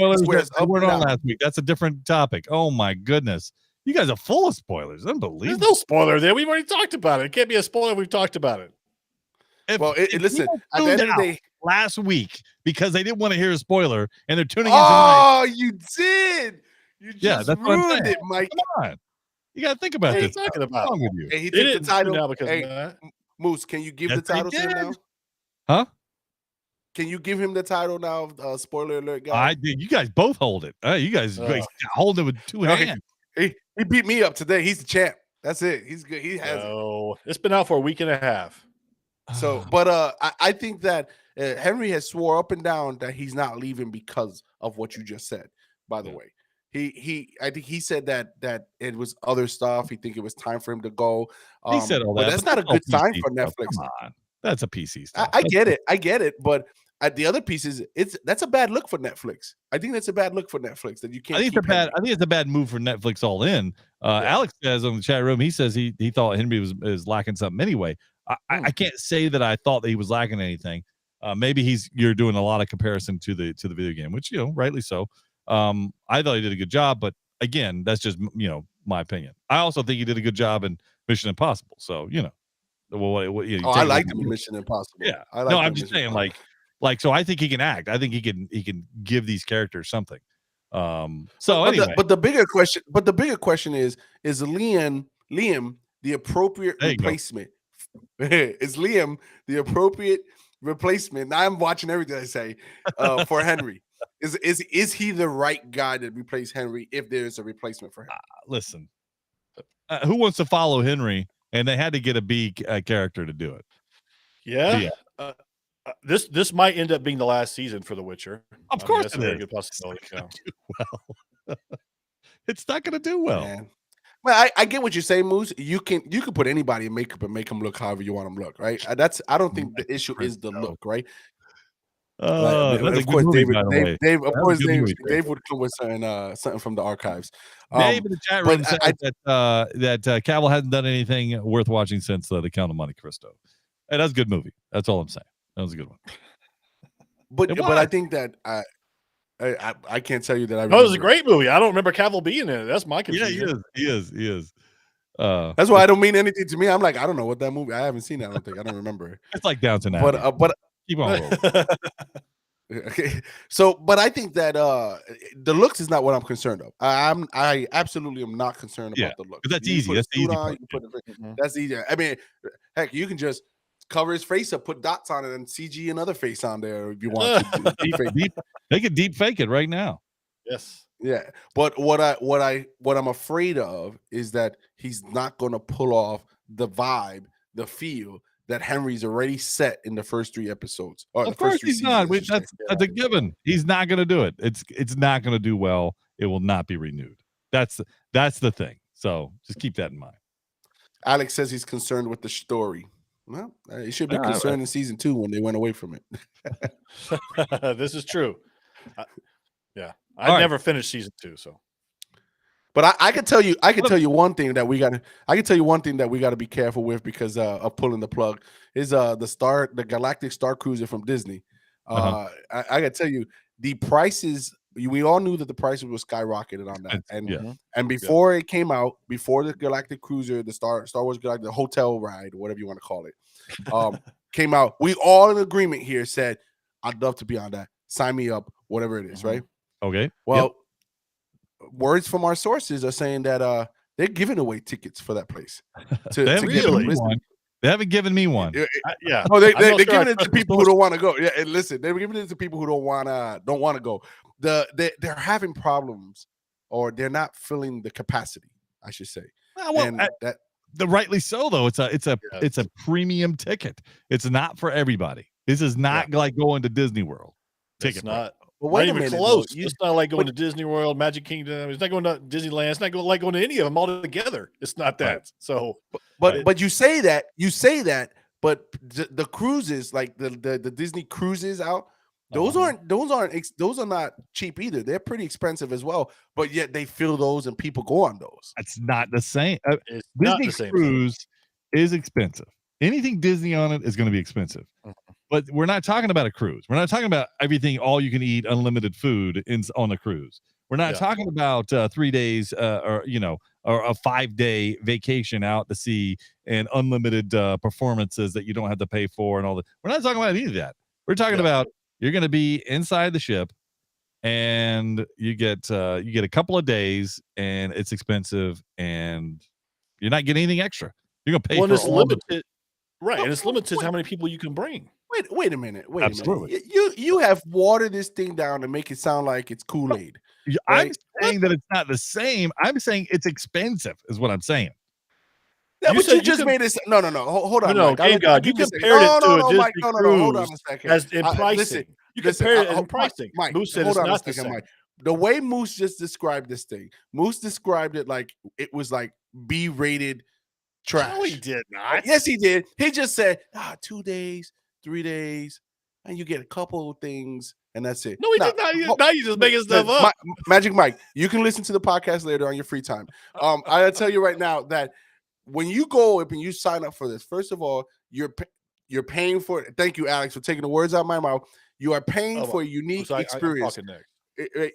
we're on last week. That's a different topic. Oh my goodness, you guys are full of spoilers. Unbelievable. There's no spoiler there. We've already talked about it. It can't be a spoiler. We've talked about it. Listen. At the end of the day, last week because they didn't want to hear a spoiler and they're tuning in. Oh, you did. You just that's ruined it, Mike. Come on. You got to think about this. What are you talking about? What's wrong with you? Hey, he took the title now because of that. Moose, can you give the title to him now? Huh? Can you give him the title now? Spoiler alert, guys. I did. You guys both hold it. You guys hold it with two hands. He beat me up today. He's the champ. That's it. He's good. He has it. It's been out for a week and a half. So, but I think that Henry has swore up and down that he's not leaving because of what you just said. By the way, I think he said that it was other stuff. He think it was time for him to go. He said all that. But that's not a good sign for Netflix. Come on. That's a PC stuff. I get it. But the other pieces, that's a bad look for Netflix. I think that's a bad look for Netflix that you can't. I think it's a bad move for Netflix all in. Alex says on the chat room, he says he thought Henry was lacking something anyway. I can't say that I thought that he was lacking anything. Maybe you're doing a lot of comparison to the video game, which rightly so. I thought he did a good job, but again, that's just my opinion. I also think he did a good job in Mission Impossible. So I liked him in Mission Impossible. Yeah, I'm just saying so I think he can act. I think he can give these characters something. Anyway, but the bigger question is Liam the appropriate replacement? Is Liam the appropriate replacement? Now I'm watching everything I say for Henry. Is he the right guy to replace Henry if there's a replacement for him? Listen, who wants to follow Henry? And they had to get a B character to do it. Yeah. This might end up being the last season for The Witcher. Of course, that's a very good possibility. Yeah. Well, it's not going to do well. Man. Well, I get what you're saying, Moose. You can put anybody in makeup and make them look however you want them to look, right? I don't think the issue is the look, right? That's of course, movie, by the way. Dave. Of course, movie, Dave would come with something from the archives. Dave in the chat room said that Cavill hasn't done anything worth watching since The Count of Monte Cristo. Hey, that's a good movie. That's all I'm saying. That was a good one. But I think that I can't tell you that I. No, it was a great movie. I don't remember Cavill being in it. That's my confusion. Yeah, he is. That's why I don't mean anything to me. I'm like, I don't know what that movie. I haven't seen it. I don't think. I don't remember. It's like Downton Abbey. But keep on rolling. Okay, so but I think that the looks is not what I'm concerned of. I absolutely am not concerned about the looks. That's easy. That's the easy part. That's easy. I mean, heck, you can just cover his face up, put dots on it, and CG another face on there if you want to. They could deep fake it right now. Yes. Yeah, but what I'm afraid of is that he's not going to pull off the vibe, the feel that Henry's already set in the first 3 episodes. Of course he's not. That's a given. He's not going to do it. It's not going to do well. It will not be renewed. That's the thing. So just keep that in mind. Alex says he's concerned with the story. Well, he should be concerned in season 2 when they went away from it. This is true. I never finished season 2, so. But I can tell you one thing that we got to be careful with because of pulling the plug is the Galactic Star Cruiser from Disney. I got to tell you the prices. We all knew that the prices were skyrocketed on that, and before it came out, before the Galactic Cruiser, the Star Wars Galactic, the hotel ride, whatever you want to call it, came out. We all in agreement here said, "I'd love to be on that. Sign me up, whatever it is." Right? Okay. Well. Words from our sources are saying that they're giving away tickets for that place. They haven't given me one. Yeah. Oh, they're giving it to people who don't want to go. Yeah, and listen, they're giving it to people who don't want to go. They're having problems, or they're not filling the capacity, I should say. The rightly so though. It's a premium ticket. It's not for everybody. This is not like going to Disney World. It's not. Well, wait not a even minute, close. It's not like going to Disney World, Magic Kingdom. It's not going to Disneyland. It's not like going to any of them all together. It's not that. Right. So, but you say that, but the cruises, like the Disney cruises out, those are not cheap either. They're pretty expensive as well. But yet they fill those and people go on those. It's not the same. It's Disney not the same cruise is expensive. Anything Disney on it is going to be expensive. But we're not talking about a cruise. We're not talking about everything, all you can eat, unlimited food on a cruise. We're not talking about 3 days or a 5-day vacation out to sea and unlimited performances that you don't have to pay for and all that. We're not talking about any of that. We're talking about you're going to be inside the ship and you get a couple of days and it's expensive and you're not getting anything extra. You're going to pay for it's limited. Right, and it's limited to how many people you can bring. Wait a minute. You have watered this thing down to make it sound like it's Kool-Aid. Right? I'm saying that it's not the same. I'm saying it's expensive, is what I'm saying. Yeah, but you just made it. No. Hold on. No, Game God. You compared it to a Disney cruise. Hold on a second. As in pricing. You compared it in pricing. Mike, Moose said it's not the same. Mike. The way Moose just described this thing, Moose described it like it was like B-rated trash. No, he did not. Yes, he did. He just said 2 days, 3 days, and you get a couple of things, and that's it. No, he did not. Now you just making stuff up. Magic Mike, you can listen to the podcast later on your free time. I gotta tell you right now that when you go up and you sign up for this, first of all, you're paying for it. Thank you, Alex, for taking the words out of my mouth. You are paying for a unique experience.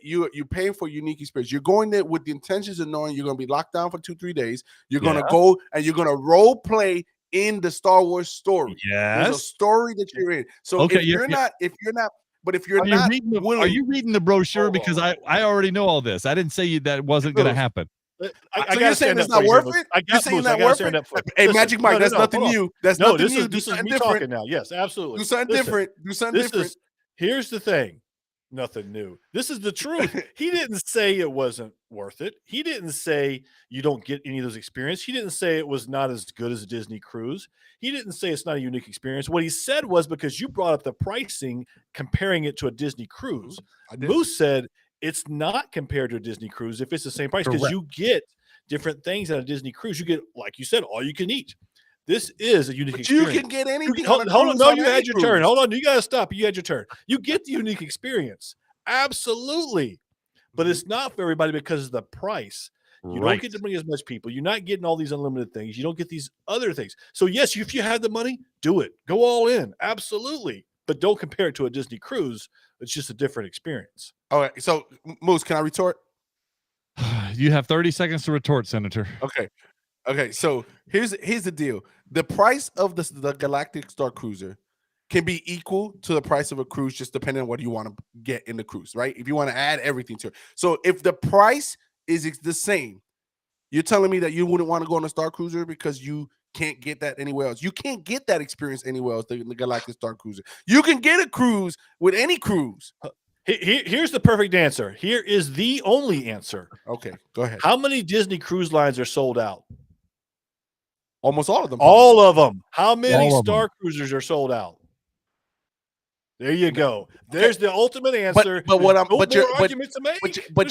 You're paying for a unique experience. You're going there with the intentions of knowing you're going to be locked down for 2-3 days. You're going to go and you're going to role play in the Star Wars story. Yes. There's a story that you're in. So okay, if you're not are you reading the brochure? Because I already know all this. I didn't say that wasn't going to happen. So you're saying it's not worth it? You're saying not worth it? Hey, Magic Mike, that's nothing new. That's nothing new. This is me talking now. Yes, absolutely. Do something different. Here's the thing. nothing new. This is the truth. He didn't say it wasn't worth it. He didn't say you don't get any of those experiences. He didn't say it was not as good as a Disney cruise. He didn't say it's not a unique experience. What he said was, because you brought up the pricing, comparing it to a Disney cruise. Moose said it's not compared to a Disney cruise if it's the same price, because you get different things at a Disney cruise. You get, like you said, all you can eat. This is a unique experience. You can get anything. Hold on. No, you had your turn. Hold on. You got to stop. You had your turn. You get the unique experience. Absolutely. But it's not for everybody because of the price. You don't get to bring as much people. You're not getting all these unlimited things. You don't get these other things. So, yes, if you have the money, do it. Go all in. Absolutely. But don't compare it to a Disney cruise. It's just a different experience. All right. So, Moose, can I retort? You have 30 seconds to retort, Senator. Okay. So here's the deal. The price of the Galactic Star Cruiser can be equal to the price of a cruise, just depending on what you want to get in the cruise, right? If you want to add everything to it. So if the price is the same, you're telling me that you wouldn't want to go on a Star Cruiser because you can't get that anywhere else. You can't get that experience anywhere else, the Galactic Star Cruiser. You can get a cruise with any cruise. Here's the perfect answer. Here is the only answer. Okay, go ahead. How many Disney cruise lines are sold out? Almost all of them. All of them. How many Star Cruisers are sold out? There you go. There's the ultimate answer. But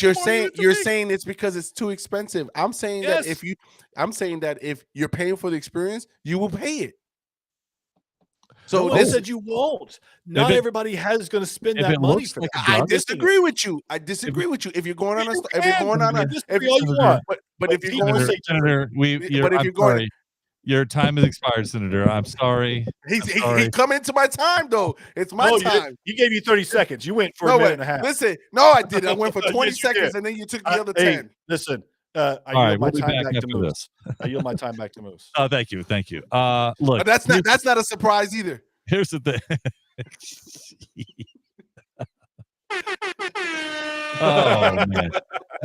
you're saying it's because it's too expensive. I'm saying that if you're paying for the experience, you will pay it. So they said you won't. Not everybody is going to spend that money for that. I disagree with you. If you're going on your time has expired, Senator. I'm sorry. He's coming into my time, though. It's my time. He gave you 30 seconds. You went for a minute and a half. Listen, no, I didn't. I went for 20 seconds, and then you took the other 10. Listen, I yield my time back to Moose. I yield my time back to Moose. Oh, thank you. Look, that's not a surprise either. Here's the thing. Oh man!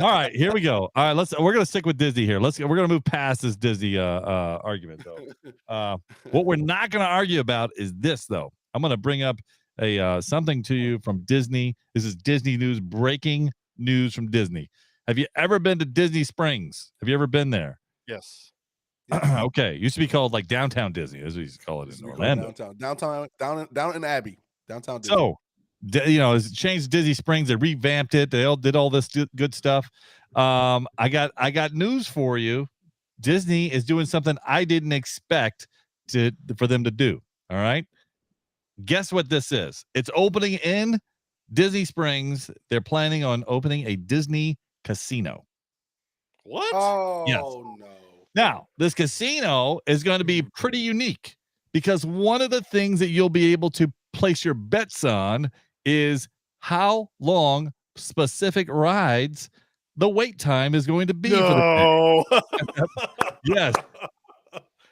All right, here we go. All right, we're gonna stick with Disney here. We're gonna move past this Disney argument though. What we're not gonna argue about is this though. I'm gonna bring up something to you from Disney. This is Disney news, breaking news from Disney. Have you ever been to Disney Springs? Have you ever been there? Yes. Okay, it used to be called like Downtown Disney, as we used to call it in Orlando. Down in Abbey, downtown Disney. So, it's changed Disney Springs. They revamped it. They all did all this good stuff. I got news for you. Disney is doing something I didn't expect for them to do. All right. Guess what this is? It's opening in Disney Springs. They're planning on opening a Disney casino. What? Oh, yes. No. Now, this casino is going to be pretty unique because one of the things that you'll be able to place your bets on is how long specific rides the wait time is going to be. No. For the yes.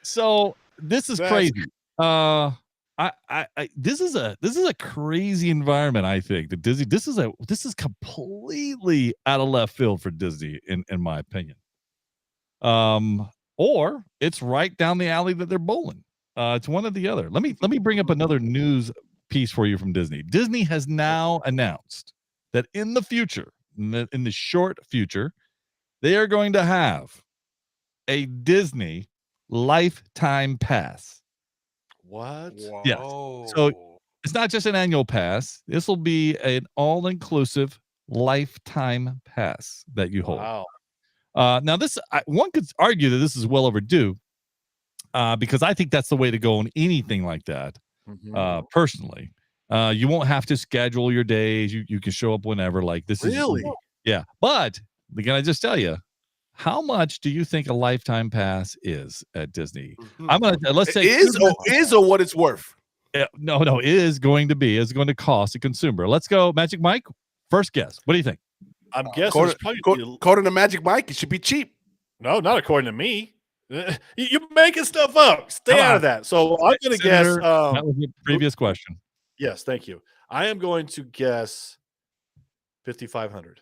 So this is crazy. This is a crazy environment. I think that Disney. This is completely out of left field for Disney, in my opinion. Or it's right down the alley that they're bowling. It's one or the other. Let me bring up another news piece for you from Disney. Disney has now announced that in the future, in the short future, they are going to have a Disney lifetime pass. What? Whoa. Yes. So it's not just an annual pass. This will be an all-inclusive lifetime pass that you hold. Wow. Now, one could argue that this is well overdue because I think that's the way to go on anything like that. Mm-hmm. Personally, you won't have to schedule your days. You can show up whenever. Like this really? Yeah. But can I just tell you, how much do you think a lifetime pass is at Disney? Mm-hmm. I'm gonna let's say is or what it's worth. No, it is going to be. It's going to cost a consumer. Let's go, Magic Mike. First guess. What do you think? I'm guessing according to Magic Mike, it should be cheap. No, not according to me. You're making stuff up. Stay out of that. So I'm going to guess. That was the previous question. Yes, thank you. I am going to guess 5,500.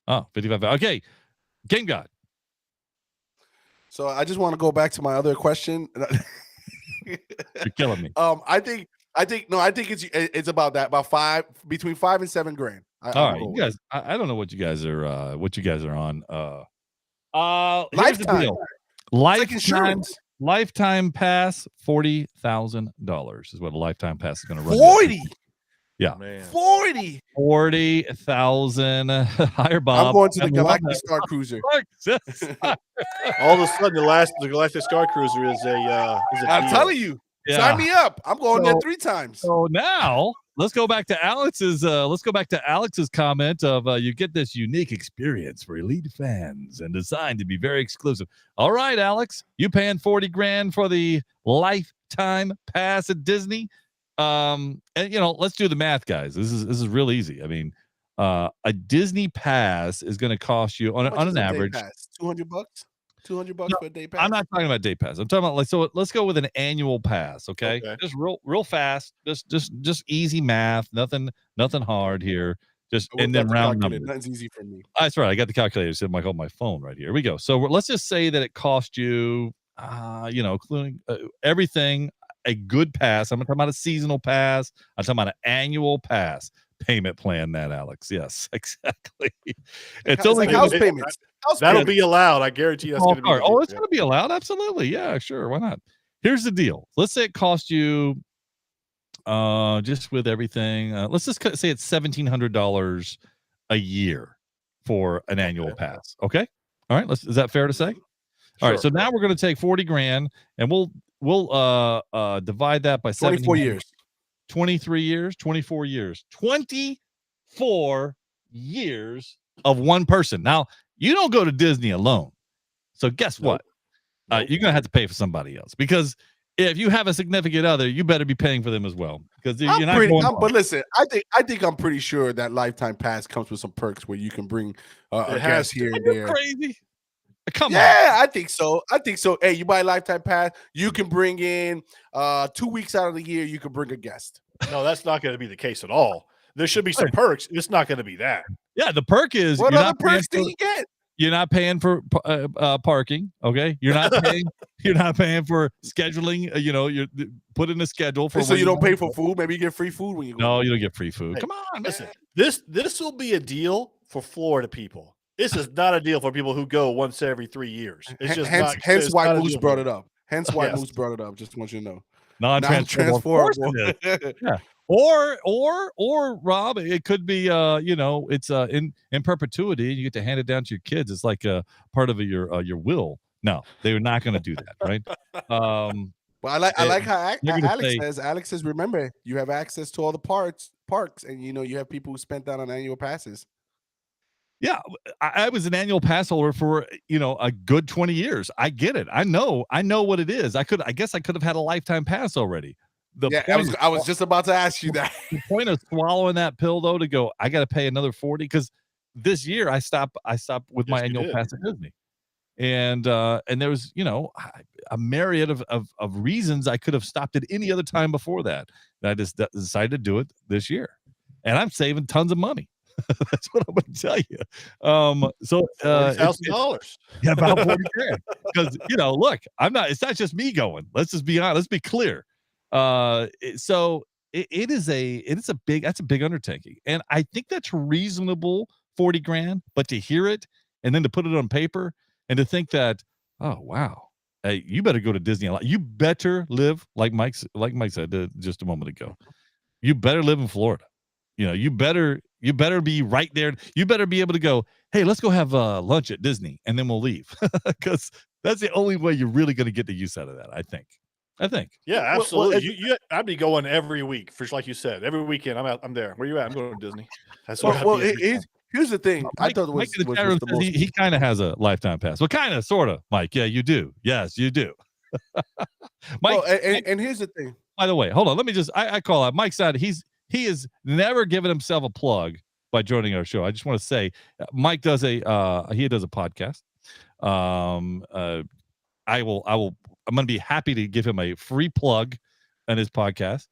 Oh, 5,500. Okay, Game God. So I just want to go back to my other question. You're killing me. I think I think it's about that, between $5,000 and $7,000. All right, you guys. I don't know what you guys are on. Here's the Lifetime. deal. It's like Lifetime insurance. lifetime pass, $40,000 is what a lifetime pass is going to run. 40. Yeah. Man. 40. 40,000. Higher Bob. I'm going to the I love Galactic that. Star Cruiser. All of a sudden, the Galactic Star Cruiser is a I'm deal. telling you. Yeah. Sign me up. I'm going there So- 3 times. So now let's go back to Alex's. Comment of you get this unique experience for elite fans and designed to be very exclusive. All right, Alex, you paying $40,000 for the lifetime pass at Disney? And let's do the math, guys. This is real easy. I mean, a Disney pass is going to cost you on an average $200. $200 for a day pass. I'm not talking about day pass. I'm talking about so let's go with an annual pass, okay? Just real fast, just easy math, nothing hard here. Just and then round numbers. Nothing's easy for me. That's right. I got the calculator set on my phone right here. We go. So let's just say that it cost you, including everything, a good pass. I'm not talking about a seasonal pass. I'm talking about an annual pass payment plan. That Alex, yes, exactly. It's only like house payments. That'll be allowed. I guarantee that's going to be. It's going to be allowed. Absolutely. Yeah, sure. Why not? Here's the deal. Let's say it cost you, just with everything. Let's just say it's $1,700 a year for an annual pass. Okay. All right. Is that fair to say? All right. So now we're going to take $40,000 and we'll divide that by 24 years. 23 years, 24 years, 24 years of one person. Now, you don't go to Disney alone. So guess what? You're going to have to pay for somebody else, because if you have a significant other, you better be paying for them as well, because you're not going. But listen, I think I'm pretty sure that lifetime pass comes with some perks where you can bring a guest here and there. Crazy. Come on. Yeah, I think so. Hey, you buy a lifetime pass, you can bring in 2 weeks out of the year, you can bring a guest. No, that's not going to be the case at all. There should be some perks. It's not going to be that. Yeah, the perk is what other perks do you get? You're not paying for parking, okay? You're not paying. You're not paying for scheduling. You put in a schedule for. So you don't pay for food. Maybe you get free food when you go. No, you don't get free food. Hey, come on, listen. This will be a deal for Florida people. This is not a deal for people who go once every 3 years. It's just hence why Moose brought it up. Hence why Moose brought it up. Just want you to know. Non-transferable. Yeah. Or Rob, it could be it's in perpetuity, and you get to hand it down to your kids. It's like a part of your will. No, they're not going to do that, right? But I like how Alex says, remember, you have access to all the parks, and you have people who spent that on annual passes. Yeah, I was an annual pass holder for a good 20 years. I get it. I know what it is. I guess I could have had a lifetime pass already. I was just about to ask you that. The point of swallowing that pill, though, to go, I got to pay another 40, because this year I stopped with my annual pass at Disney, and there was a myriad of reasons I could have stopped at any other time before that. And I just decided to do it this year, and I'm saving tons of money. That's what I'm going to tell you. So $40,000. Yeah, about $40,000. Because look, I'm not. It's not just me going. Let's just be honest. Let's be clear. So it is a big undertaking, and I think that's reasonable, $40,000. But to hear it and then to put it on paper and to think that, oh wow, hey, you better go to Disney a lot. You better live like Mike said just a moment ago. You better live in Florida. You better be right there. You better be able to go, hey, let's go have lunch at Disney, and then we'll leave, because that's the only way you're really going to get the use out of that. I think. Yeah, absolutely. I'd be going every week, for like you said, every weekend. I'm there. Where you at? I'm going to Disney. That's what. Here's the thing. Mike, I thought Mike he kind of has a lifetime pass. Well, kind of, sort of, Mike. Yeah, you do. Yes, you do. Mike, and here's the thing. By the way, hold on. Let me just. I call out Mike Side. He has never given himself a plug by joining our show. I just want to say, Mike does a podcast. I'm going to be happy to give him a free plug on his podcast.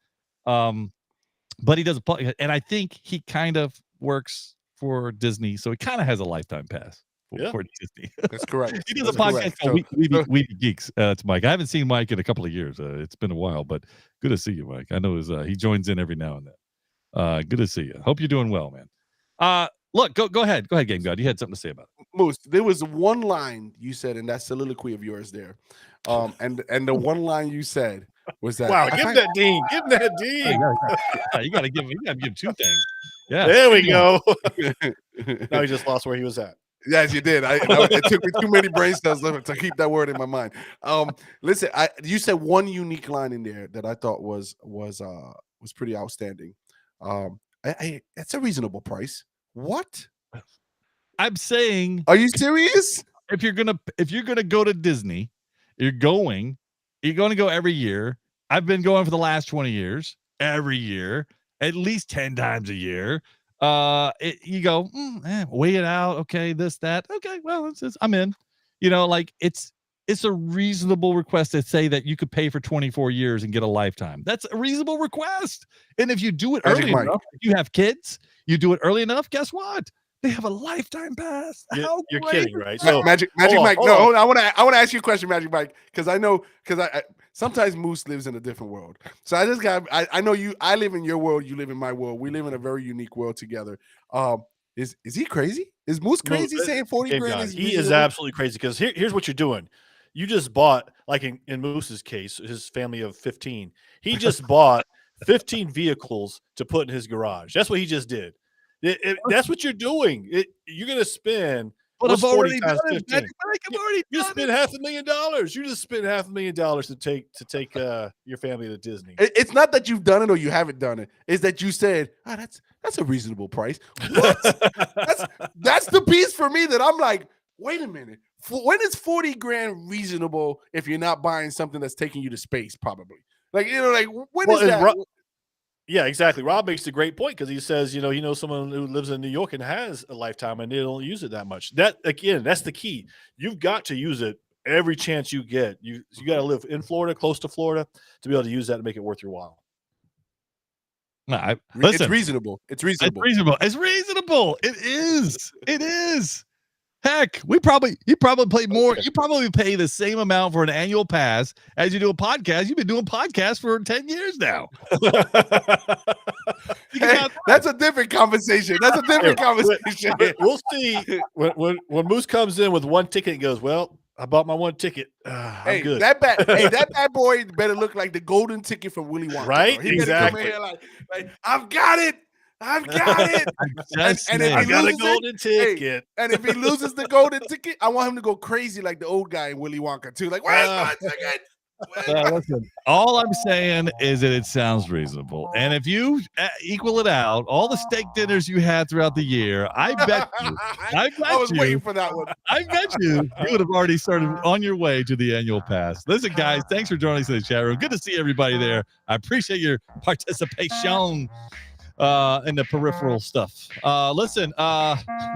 But he does a plug, and I think he kind of works for Disney, so he kind of has a lifetime pass. Yeah. for Disney. That's correct. He does a That's podcast correct. called So- We Be Geeks. It's Mike. I haven't seen Mike in a couple of years. It's been a while, but good to see you, Mike. I know he joins in every now and then. Good to see you. Hope you're doing well, man. Look, go ahead. Go ahead, Game God. You had something to say about it. Moose, there was one line you said in that soliloquy of yours there. And the one line you said was that Wow, give him that ding. Give him that ding. Yeah, you gotta give two things. Yeah. There we go. Now he just lost where he was at. Yes, you did. It took me too many brain cells to keep that word in my mind. Listen, you said one unique line in there that I thought was pretty outstanding. That's a reasonable price. What? I'm saying, Are you serious? if you're gonna go to Disney, you're going to go every year. I've been going for the last 20 years, every year, at least 10 times a year. You go, weigh it out. Okay, this, that. Okay, well, I'm in. Like it's a reasonable request to say that you could pay for 24 years and get a lifetime. That's a reasonable request. And if you do it Magic early Mike. enough, if you have kids, you do it early enough, guess what? They have a lifetime pass. You're great kidding, is right? that? So Magic hold Mike. on, No, hold on. I want to ask you a question, Magic Mike, because I sometimes Moose lives in a different world. So I know you. I live in your world. You live in my world. We live in a very unique world together. Is he crazy? Is Moose crazy saying 40 Game grand God, is he is reasonable? absolutely crazy because here's what you're doing. You just bought, like in Moose's case, his family of 15. He just bought 15 vehicles to put in his garage. That's what he just did. That's what you're doing. You're going to spend. But what's I've 40 already times done it. 15? Magic Mike, I've already You done spent it. $500,000. You just spent $500,000 to take your family to Disney. It's not that you've done it or you haven't done it. It's that you said, that's a reasonable price. What? that's the piece for me that I'm like, wait a minute. When is 40 grand reasonable if you're not buying something that's taking you to space? Probably. Like, when is that? Yeah, exactly. Rob makes a great point because he says, he knows someone who lives in New York and has a lifetime and they don't use it that much. That, again, that's the key. You've got to use it every chance you get. You got to live in Florida, close to Florida, to be able to use that to make it worth your while. No, It's reasonable. It's reasonable. It's reasonable. It is. Heck, you probably pay more. You probably pay the same amount for an annual pass as you do a podcast. You've been doing podcasts for 10 years now. Hey, that's a different conversation. That's a different conversation. We'll see when Moose comes in with one ticket and goes, well, I bought my one ticket. I'm good. That bad boy better look like the golden ticket from Willy Wonka. Right? Bro. He better come in here like I've got it. I've got it. And if I he got a loses golden ticket. and if he loses the golden ticket, I want him to go crazy like the old guy in Willy Wonka too. Like, where's my ticket? Listen, all I'm saying is that it sounds reasonable. And if you equal it out, all the steak dinners you had throughout the year, I bet you, I was waiting for that one. I bet you would have already started on your way to the annual pass. Listen, guys, thanks for joining us in the chat room. Good to see everybody there. I appreciate your participation in the peripheral stuff. Listen,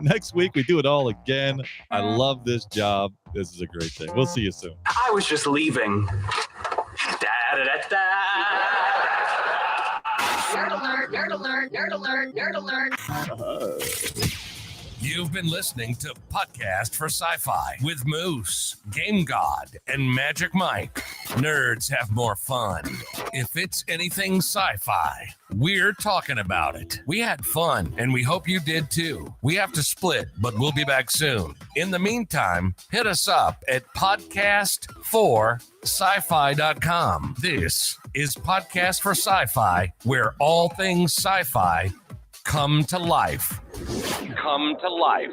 next week we do it all again. I love this job. This is a great thing. We'll see you soon. I was just leaving. Da-da-da-da. Nerd alert, nerd alert, nerd alert, nerd alert. You've been listening to Podcast for Sci-Fi with Moose, Game God, and Magic Mike. Nerds have more fun. If it's anything sci-fi, we're talking about it. We had fun, and we hope you did too. We have to split, but we'll be back soon. In the meantime, hit us up at podcast4sci-fi.com. This is Podcast for Sci-Fi, where all things sci-fi come to life. Come to life.